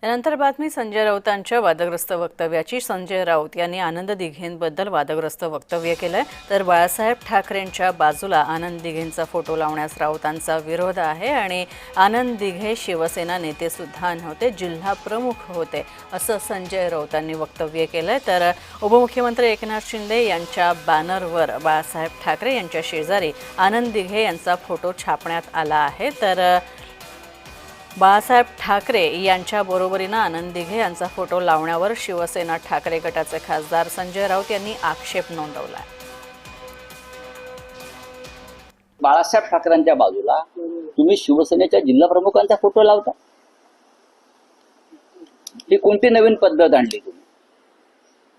त्यानंतर बातमी संजय राऊतांच्या वादग्रस्त वक्तव्याची। संजय राऊत यांनी आनंद दिघेंबद्दल वादग्रस्त वक्तव्य केलंय, तर बाळासाहेब ठाकरेंच्या बाजूला आनंद दिघेंचा फोटो लावण्यास राऊतांचा विरोध आहे आणि आनंद दिघे शिवसेना नेते सुद्धा नव्हते, जिल्हा प्रमुख होते असं संजय राऊतांनी वक्तव्य केलंय। तर उपमुख्यमंत्री एकनाथ शिंदे यांच्या बॅनरवर बाळासाहेब ठाकरे यांच्या शेजारी आनंद दिघे यांचा फोटो छापण्यात आला आहे। तर बाळासाहेब ठाकरे यांच्या बरोबरीने आनंद दिघे यांचा फोटो लावण्यावर शिवसेना ठाकरे गटाचे खासदार संजय राऊत यांनी आक्षेप नोंदवला। बाळासाहेब ठाकरेंच्या बाजूला तुम्ही शिवसेनेच्या जिल्हा प्रमुखांचा फोटो लावता, ही कोणती नवीन पद्धत आणली तुम्ही?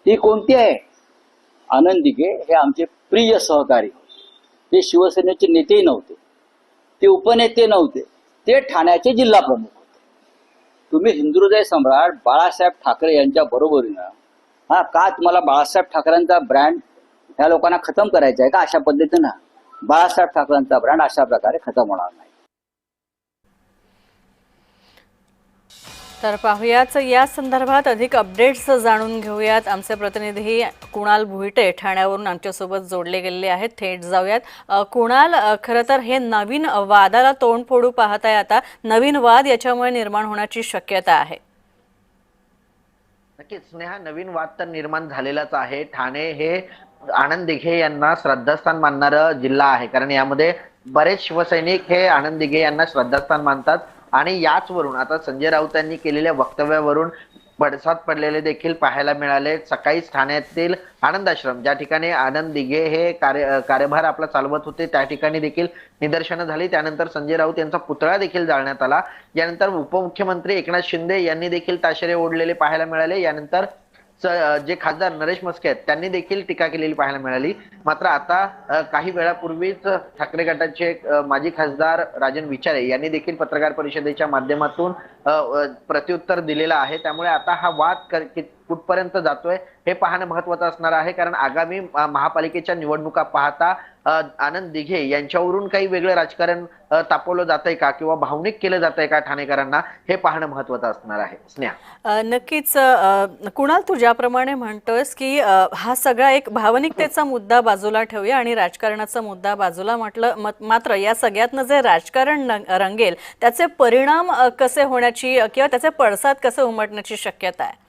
ही कोणती आहे? आनंद दिघे हे आमचे प्रिय सहकारी, ते शिवसेनेचे नेतेही नव्हते, ते उपनेते नव्हते, ते ठाण्याचे जिल्हा प्रमुख होते। तुम्ही हिंदुहृदय सम्राट बाळासाहेब ठाकरे यांच्या बरोबरीनं का तुम्हाला बाळासाहेब ठाकरेंचा ब्रँड ह्या लोकांना खतम करायचा आहे का? अशा पद्धतीनं बाळासाहेब ठाकरेंचा ब्रँड अशा प्रकारे खतम होणार नाही। तर पाहुयाच या संदर्भात अधिक अपडेट्स जाणून घेऊयात। आमचे प्रतिनिधी कुणाल भुईटे ठाण्यावरून आमच्यासोबत जोडले गेलेले आहेत, थेट जाऊयात। कुणाल, खरं तर हे नवीन वादाला तोंड फोडू पाहत आहे, आता नवीन वाद याच्यामुळे निर्माण होण्याची शक्यता आहे। नक्कीच स्नेहा, नवीन वाद तर निर्माण झालेलाच आहे। ठाणे हे आनंद दिघे यांना श्रद्धास्थान मानणारं जिल्हा आहे, कारण यामध्ये बरेच शिवसैनिक हे आनंद दिघे यांना श्रद्धास्थान मानतात आणि याचवरून आता संजय राऊत यांनी केलेल्या वक्तव्यावरून पडसाद पडलेले देखील पाहायला मिळाले। सकाळीच ठाण्यातील आनंद आश्रम, ज्या ठिकाणी आनंद दिघे हे कार्यभार आपला चालवत होते, त्या ठिकाणी देखील निदर्शनं झाली। त्यानंतर संजय राऊत यांचा पुतळा देखील जाळण्यात आला। यानंतर उपमुख्यमंत्री एकनाथ शिंदे यांनी देखील ताशेरे ओढलेले पाहायला मिळाले। यानंतर जे खासदार नरेश म्हस्के आहेत त्यांनी देखील टीका केलेली पाहायला मिळाली। मात्र आता काही वेळापूर्वीच ठाकरे गटाचे माजी खासदार राजन विचारे यांनी देखील पत्रकार परिषदेच्या माध्यमातून प्रत्युत्तर दिलेलं आहे। त्यामुळे आता हा वाद कुठपर्यंत जातोय हे पाहणं महत्त्वाचं असणार आहे, कारण आगामी महापालिकेच्या निवडणुका पाहता आनंद दिघे यांच्यावरून काही वेगळं राजकारण तापवलं जातंय का किंवा भावनिक केलं जातंय का ठाणेकरांना, हे पाहणं महत्त्वाचं असणार आहे। स्नेहा, नक्कीच कुणाल, तू ज्याप्रमाणे म्हणतोयस की हा सगळा एक भावनिकतेचा मुद्दा बाजूला ठेवूया आणि राजकारणाचा मुद्दा बाजूला म्हटलं, मात्र या सगळ्यातनं जे राजकारण रंगेल त्याचे परिणाम कसे होण्याची किंवा त्याचे पडसाद कसे उमटण्याची शक्यता आहे?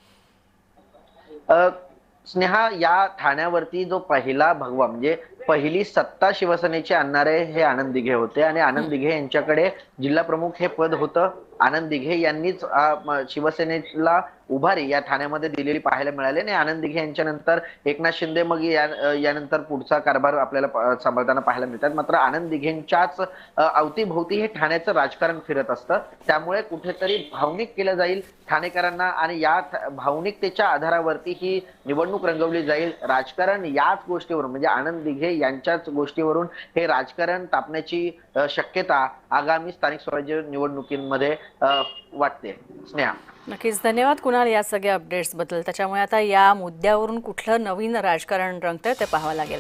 स्नेहा, या ठाण्यावरती जो पहिला भगवा म्हणजे पहिली सत्ता शिवसेनेची आणणारे हे आनंद दिघे होते आणि आनंद दिघे यांच्याकडे जिल्हा प्रमुख हे पद होतं। आनंद दिघे यांनीच शिवसेनेला उभारी या ठाण्यामध्ये दिलेली पाहायला मिळाली आणि आनंद दिघे यांच्या नंतर एकनाथ शिंदे मग यानंतर पुढचा कारभार आपल्याला सांभाळताना पाहायला मिळतात। मात्र आनंद दिघेंच्याच अवतीभोवती हे ठाण्याचं राजकारण फिरत असतं, त्यामुळे कुठेतरी भावनिक केलं जाईल ठाणेकरांना आणि या भावनिकतेच्या आधारावरती ही निवडणूक रंगवली जाईल। राजकारण याच गोष्टीवरून म्हणजे आनंद दिघे यांच्याच गोष्टीवरून हे राजकारण तापण्याची शक्यता आगामी स्थानिक स्वराज्य निवडणुकीमध्ये वाटते। स्नेहा, नक्कीच धन्यवाद कुणाल या सगळ्या अपडेट्स बद्दल। त्याच्यामुळे आता या मुद्द्यावरून कुठलं नवीन राजकारण रंगतंय ते पाहावं लागेल।